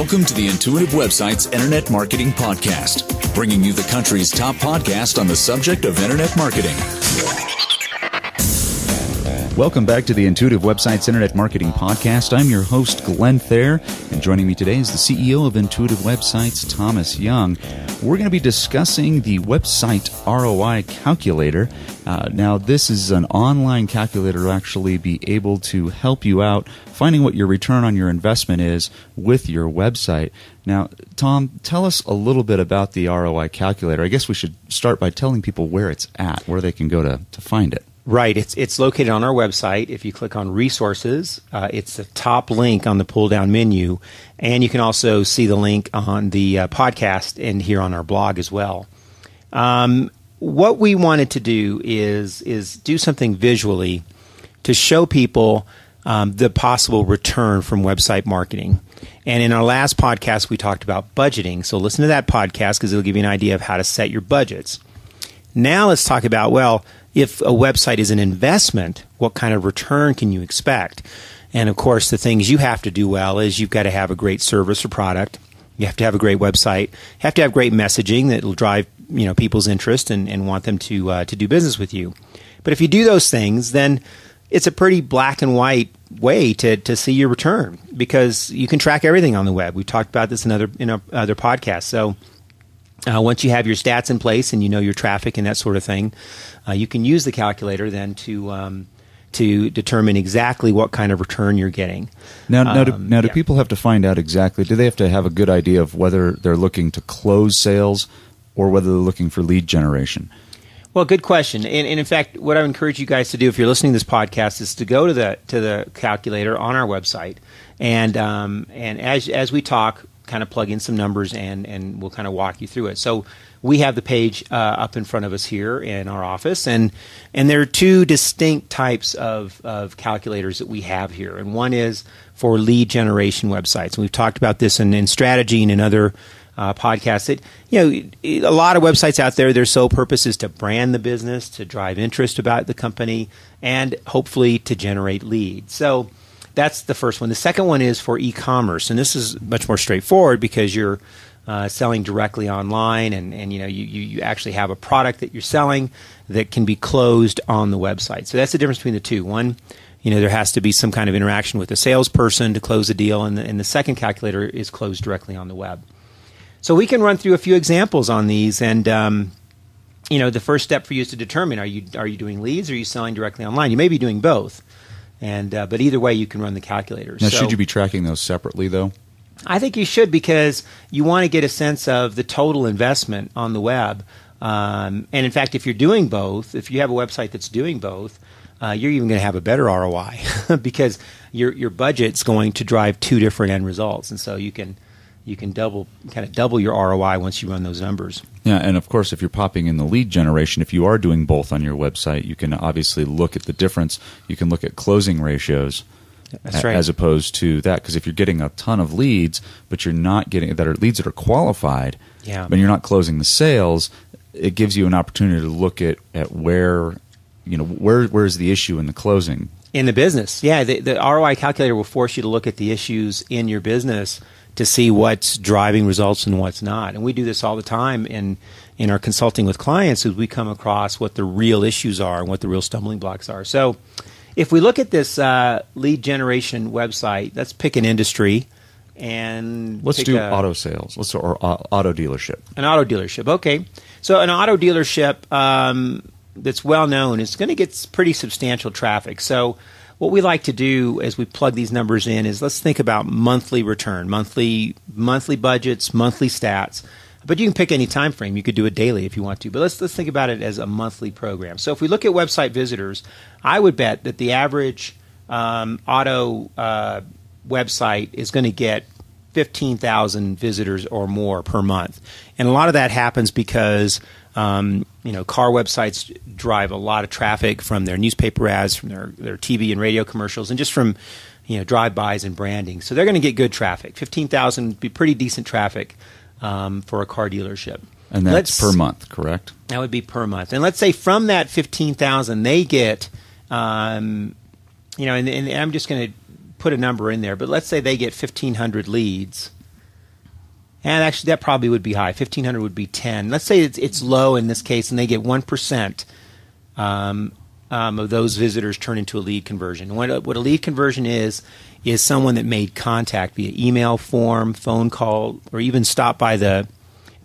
Welcome to the Intuitive Websites Internet Marketing Podcast, bringing you the country's top podcast on the subject of internet marketing. Welcome back to the Intuitive Websites Internet Marketing Podcast. I'm your host, Glenn Thayer, and joining me today is the CEO of Intuitive Websites, Thomas Young. We're going to be discussing the website ROI calculator. Now, this is an online calculator to actually be able to help you out finding what your return on your investment is with your website. Now, Tom, tell us a little bit about the ROI calculator. I guess we should start by telling people where it's at, where they can go to find it. Right. It's located on our website. If you click on resources, it's the top link on the pull-down menu. And you can also see the link on the podcast and here on our blog as well. What we wanted to do is do something visually to show people the possible return from website marketing. And in our last podcast, we talked about budgeting. So listen to that podcast because it'll give you an idea of how to set your budgets. Now let's talk about, well, if a website is an investment, what kind of return can you expect? And of course, the things you have to do well is you've got to have a great service or product. You have to have a great website. You have to have great messaging that will drive people's interest and want them to do business with you. But if you do those things, then it's a pretty black and white way to see your return because you can track everything on the web. We've talked about this in other podcasts. So once you have your stats in place and you know your traffic and that sort of thing, you can use the calculator then to determine exactly what kind of return you're getting. Now, do people have to find out exactly? Do they have to have a good idea of whether they're looking to close sales or whether they're looking for lead generation? Well, good question. And in fact, what I would encourage you guys to do if you're listening to this podcast is to go to the calculator on our website and as we talk, kind of plug in some numbers and we'll kind of walk you through it. So we have the page up in front of us here in our office, and there are two distinct types of calculators that we have here. And one is for lead generation websites. And we've talked about this in strategy and in other podcasts. A lot of websites out there, their sole purpose is to brand the business, to drive interest about the company, and hopefully to generate leads. So that's the first one. The second one is for e-commerce, and this is much more straightforward because you're selling directly online, and you actually have a product that you're selling that can be closed on the website. So that's the difference between the two. One, there has to be some kind of interaction with the salesperson to close a deal, and the second calculator is closed directly on the web. So we can run through a few examples on these, and the first step for you is to determine: are you doing leads, or are you selling directly online? You may be doing both. But either way, you can run the calculators. Now, should you be tracking those separately, though? I think you should because you want to get a sense of the total investment on the web. And in fact, if you're doing both, if you have a website that's doing both, you're even going to have a better ROI because your budget's going to drive two different end results. And so you can double your ROI once you run those numbers. Yeah, and of course, if you're popping in the lead generation, if you are doing both on your website, you can obviously look at the difference. You can look at closing ratios. That's right. As opposed to that, because if you're getting a ton of leads, but you're not getting leads that are qualified, but you're not closing the sales, it gives you an opportunity to look at where is the issue in the closing in the business. Yeah, the ROI calculator will force you to look at the issues in your business to see what's driving results and what's not. And we do this all the time in our consulting with clients as we come across what the real issues are and what the real stumbling blocks are. So if we look at this lead generation website, let's pick an industry and let's do auto sales. Or auto dealership. An auto dealership. Okay. So an auto dealership that's well known is going to get pretty substantial traffic. So what we like to do as we plug these numbers in is let's think about monthly return, monthly budgets, monthly stats. But you can pick any time frame. You could do it daily if you want to. But let's think about it as a monthly program. So if we look at website visitors, I would bet that the average auto website is going to get 15,000 visitors or more per month. And a lot of that happens because car websites drive a lot of traffic from their newspaper ads, from their TV and radio commercials, and just from drive-bys and branding. So they're going to get good traffic. 15,000 would be pretty decent traffic for a car delership. And that's per month, correct? That would be per month. And let's say from that 15,000, they get, and I'm just going to put a number in there, but let's say they get 1,500 leads And actually, that probably would be high. 1,500 would be 10. Let's say it's low in this case, and they get 1% of those visitors turn into a lead conversion. What a lead conversion is someone that made contact via email, form, phone call, or even stop by the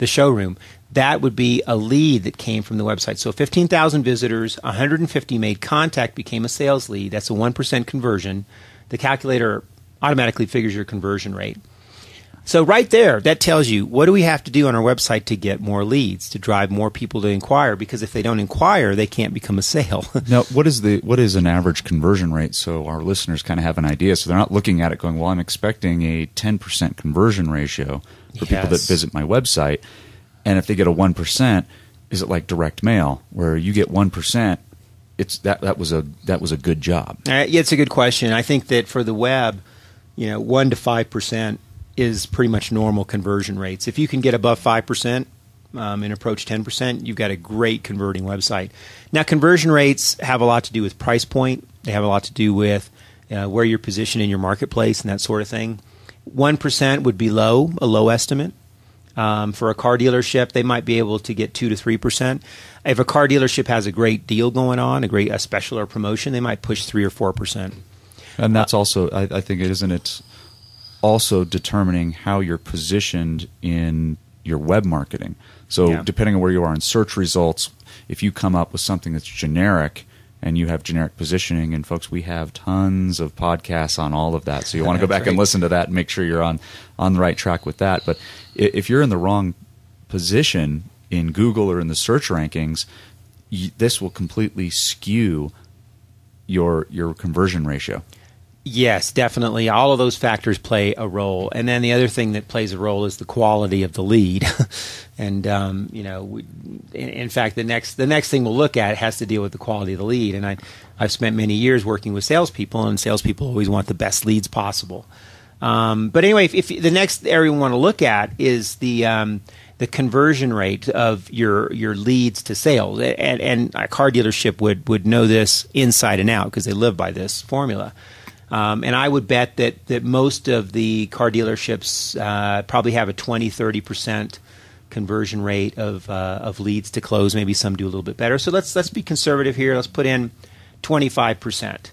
showroom. That would be a lead that came from the website. So 15,000 visitors, 150 made contact, became a sales lead. That's a 1% conversion. The calculator automatically figures your conversion rate. So right there, that tells you, what do we have to do on our website to get more leads, to drive more people to inquire? Because if they don't inquire, they can't become a sale. Now, what is an average conversion rate, so our listeners kind of have an idea, so they're not looking at it going, well, I'm expecting a 10% conversion ratio for people that visit my website, and if they get a 1%, is it like direct mail, where you get 1%? That was a good job. Yeah, it's a good question. I think that for the web, 1 to 5% is pretty much normal conversion rates. If you can get above 5% and approach 10%, you've got a great converting website. Now, conversion rates have a lot to do with price point. They have a lot to do with where you're positioned in your marketplace and that sort of thing. 1% would be a low estimate. For a car dealership, they might be able to get 2 to 3%. If a car dealership has a great deal going on, a special or promotion, they might push 3 or 4%. And that's also, I think, isn't it also determining how you're positioned in your web marketing? So depending on where you are in search results, if you come up with something that's generic and you have generic positioning, and folks, we have tons of podcasts on all of that, so you want to go back and listen to that and make sure you're on the right track with that. But if you're in the wrong position in Google or in the search rankings, this will completely skew your conversion ratio. Yes, definitely. All of those factors play a role. And then the other thing that plays a role is the quality of the lead. And, in fact, the next thing we'll look at has to deal with the quality of the lead. And I've spent many years working with salespeople, and salespeople always want the best leads possible. But anyway, if the next area we want to look at is the conversion rate of your leads to sales. And a car dealership would know this inside and out because they live by this formula. And I would bet that most of the car dealerships probably have a 20-30% conversion rate of leads to close. Maybe some do a little bit better. So let's be conservative here. Let's put in 25%.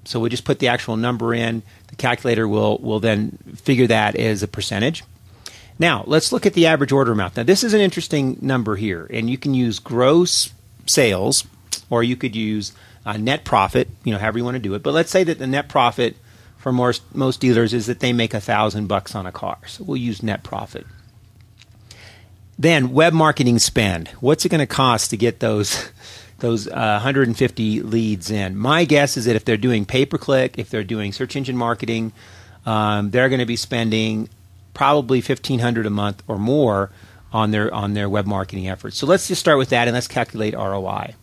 So we just put the actual number in. The calculator will then figure that as a percentage. Now let's look at the average order amount. Now this is an interesting number here, and you can use gross sales, or you could use net profit, however you want to do it. But let's say that the net profit for most dealers is that they make $1,000 on a car. So we'll use net profit. Then web marketing spend. What's it going to cost to get those 150 leads in? My guess is that if they're doing pay-per-click, if they're doing search engine marketing, they're going to be spending probably $1,500 a month or more on their web marketing efforts. So let's just start with that, and let's calculate ROI.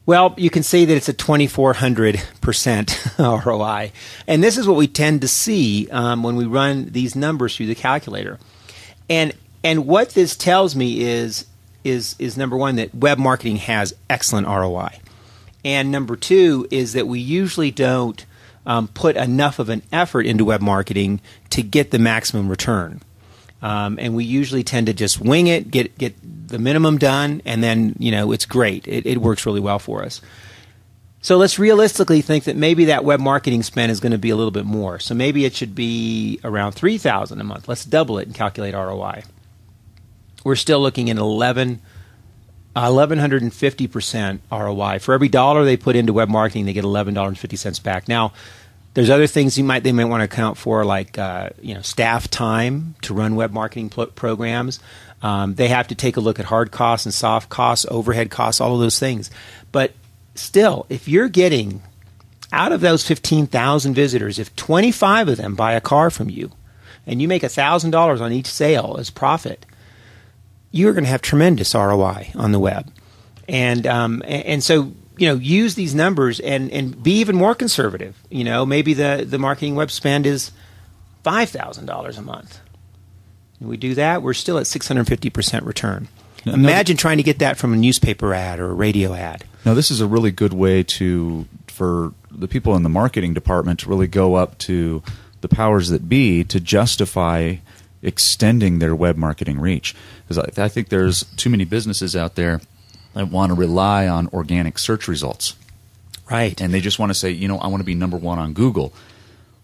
Well, you can see that it's a 2,400% ROI. And this is what we tend to see when we run these numbers through the calculator. And what this tells me is number one, that web marketing has excellent ROI. And number two is that we usually don't put enough of an effort into web marketing to get the maximum return. And we usually tend to just wing it, get the minimum done, and then it's great. It works really well for us. So let's realistically think that maybe that web marketing spend is going to be a little bit more. So maybe it should be around $3,000 a month. Let's double it and calculate ROI. We're still looking at 1,150% ROI. For every dollar they put into web marketing, they get $11.50 back. Now, there's other things they might want to account for, like staff time to run web marketing programs. They have to take a look at hard costs and soft costs, overhead costs, all of those things. But still, if you're getting out of those 15,000 visitors, if 25 of them buy a car from you, and you make $1,000 on each sale as profit, you're going to have tremendous ROI on the web. And so use these numbers and be even more conservative. Maybe the marketing web spend is $5,000 a month. And we do that, we're still at 650% return. Imagine trying to get that from a newspaper ad or a radio ad. Now, this is a really good way for the people in the marketing department to really go up to the powers that be to justify extending their web marketing reach. Because I think there's too many businesses out there that want to rely on organic search results. Right. And they just want to say, I want to be number one on Google.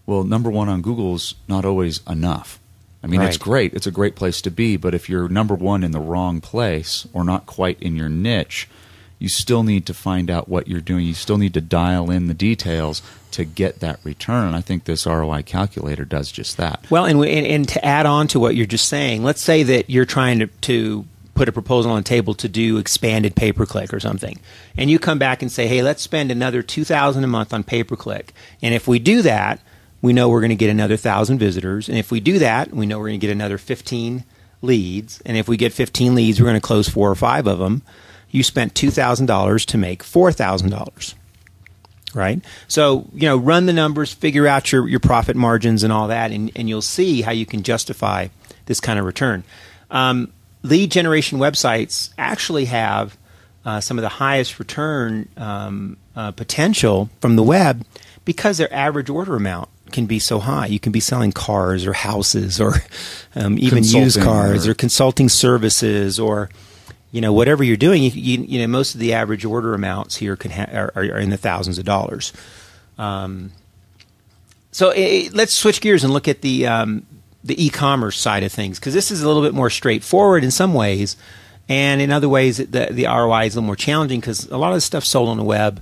Well, number one on Google is not always enough. I mean, It's great. It's a great place to be. But if you're number one in the wrong place or not quite in your niche, you still need to find out what you're doing. You still need to dial in the details to get that return. And I think this ROI calculator does just that. Well, and to add on to what you're just saying, let's say that you're trying to put a proposal on the table to do expanded pay-per-click or something. And you come back and say, hey, let's spend another $2,000 a month on pay-per-click. And if we do that, we know we're going to get another 1,000 visitors. And if we do that, we know we're going to get another 15 leads. And if we get 15 leads, we're going to close 4 or 5 of them. You spent $2,000 to make $4,000. Right? So, run the numbers, figure out your profit margins and all that, and you'll see how you can justify this kind of return. Lead generation websites actually have some of the highest return potential from the web because their average order amount can be so high. You can be selling cars or houses or even used cars or consulting services or whatever you're doing. You most of the average order amounts here are in the thousands of dollars. So let's switch gears and look at the e-commerce side of things, because this is a little bit more straightforward in some ways, and in other ways the ROI is a little more challenging because a lot of the stuff sold on the web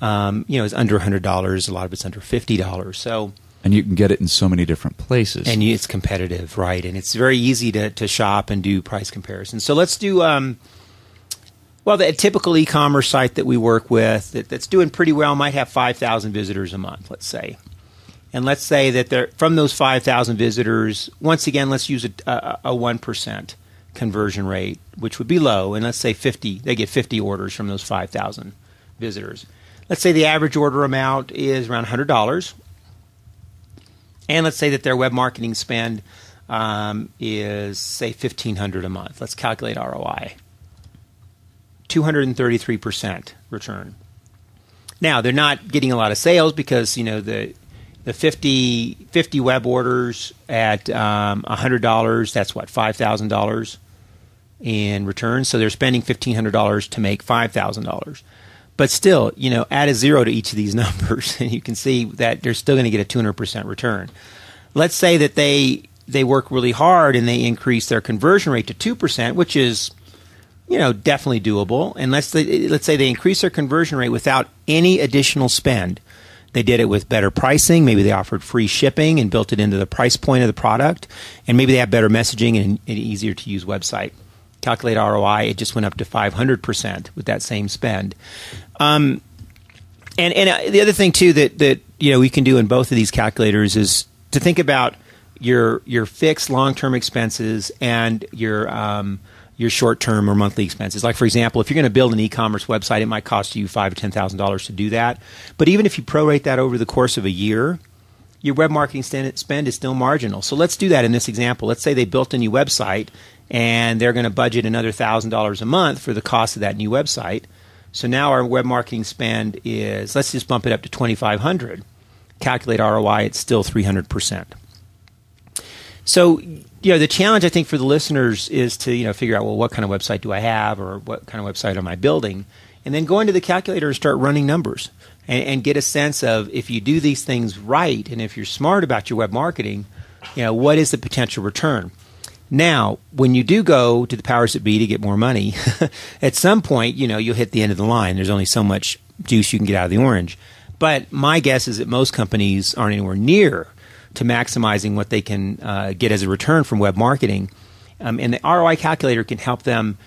is under $100. A lot of it's under $50. So. And you can get it in so many different places. And it's competitive, right? And it's very easy to shop and do price comparisons. So let's do, the typical e-commerce site that we work with that's doing pretty well might have 5,000 visitors a month, let's say. And let's say that from those 5,000 visitors, once again, let's use a 1% conversion rate, which would be low. And let's say they get 50 orders from those 5,000 visitors. Let's say the average order amount is around $100. And let's say that their web marketing spend is, say, $1,500 a month. Let's calculate ROI. 233% return. Now, they're not getting a lot of sales because, the 50 web orders at $100, that's what, $5,000 in return. So they're spending $1,500 to make $5,000. But still, add a 0 to each of these numbers, and you can see that they're still going to get a 200% return. Let's say that they work really hard and they increase their conversion rate to 2%, which is, definitely doable. And let's say they increase their conversion rate without any additional spend. They did it with better pricing. Maybe they offered free shipping and built it into the price point of the product. And maybe they have better messaging and an easier to use website. Calculate ROI, it just went up to 500% with that same spend. And the other thing too that we can do in both of these calculators is to think about your fixed long-term expenses and your short-term or monthly expenses. Like, for example, if you're going to build an e-commerce website, it might cost you $5,000 to $10,000 to do that. But even if you prorate that over the course of a year, your web marketing spend is still marginal. So let's do that in this example. Let's say they built a new website and they're going to budget another $1,000 a month for the cost of that new website. So now our web marketing spend is, let's just bump it up to $2,500. Calculate ROI, it's still 300%. So, the challenge I think for the listeners is to, figure out, well, what kind of website do I have, or what kind of website am I building? And then go into the calculator and start running numbers and get a sense of, if you do these things right and if you're smart about your web marketing, what is the potential return? Now, when you do go to the powers that be to get more money, at some point, you'll hit the end of the line. There's only so much juice you can get out of the orange. But my guess is that most companies aren't anywhere near to maximizing what they can get as a return from web marketing. And the ROI calculator can help them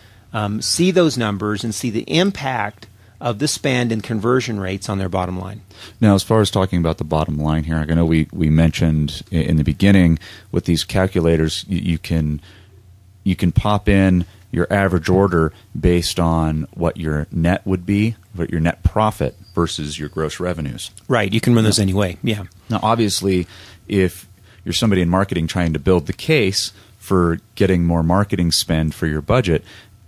see those numbers and see the impact of the spend and conversion rates on their bottom line. Now, as far as talking about the bottom line here, I know we mentioned in the beginning with these calculators, you can pop in your average order based on what your net would be, what your net profit versus your gross revenues. Right. You can run those anyway. Yeah. Now, obviously, if you're somebody in marketing trying to build the case for getting more marketing spend for your budget,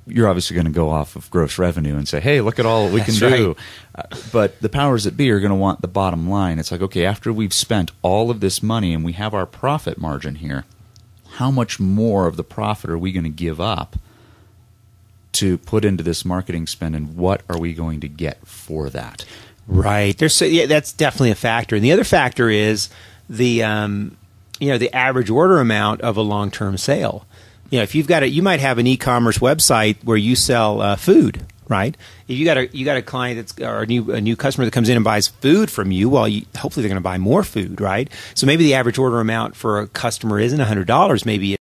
you're obviously going to go off of gross revenue and say, hey, look at all we can That's do. right. But the powers that be are going to want the bottom line. It's like, okay, after we've spent all of this money and we have our profit margin here, how much more of the profit are we going to give up to put into this marketing spend, and what are we going to get for that? Right. That's definitely a factor. And the other factor is the the average order amount of a long-term sale. If you've got you might have an e-commerce website where you sell food, right? If you got a client or a new customer that comes in and buys food from you, well, hopefully they're going to buy more food, right? So maybe the average order amount for a customer isn't $100, maybe